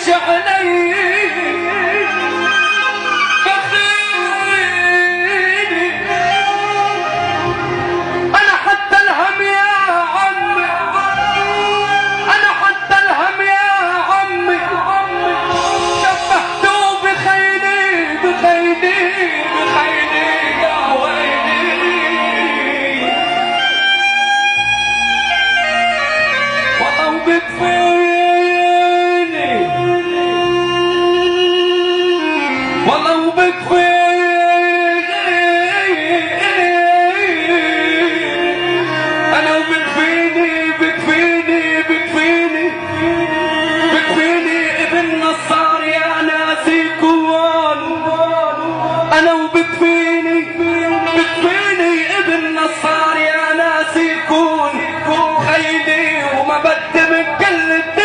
علي انا حتى الهم يا عمي، انا حتى الهم يا عمي شبهته بخيلي بخيلي بخيلي يا ويلي. والله بكفيني والله بكفيني انا وبكفيني بكفيني بكفيني بكفيني ابن نصار يا ناسي كون. انا وبكفيني بكفيني ابن نصار يا ناسي كون خيلي وما بدي من كل الدنيا.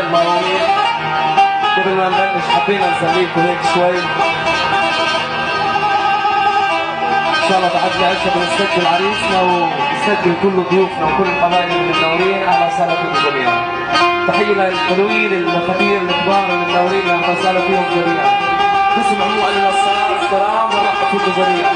المواويل قبل ما نبلش حبينا نسليكم هيك شوي ان شاء الله بعد العشاء بنستقبل عريسنا ونستقبل كل ضيوفنا وكل القبائل المنورين. اهلا وسهلا فيكم جميعا. تحيه للحلوين المفاتير الكبار المنورين اهلا وسهلا فيهم جميعا. تسمعوا على الصلاه والسلام ونرحب فيكم جميعا.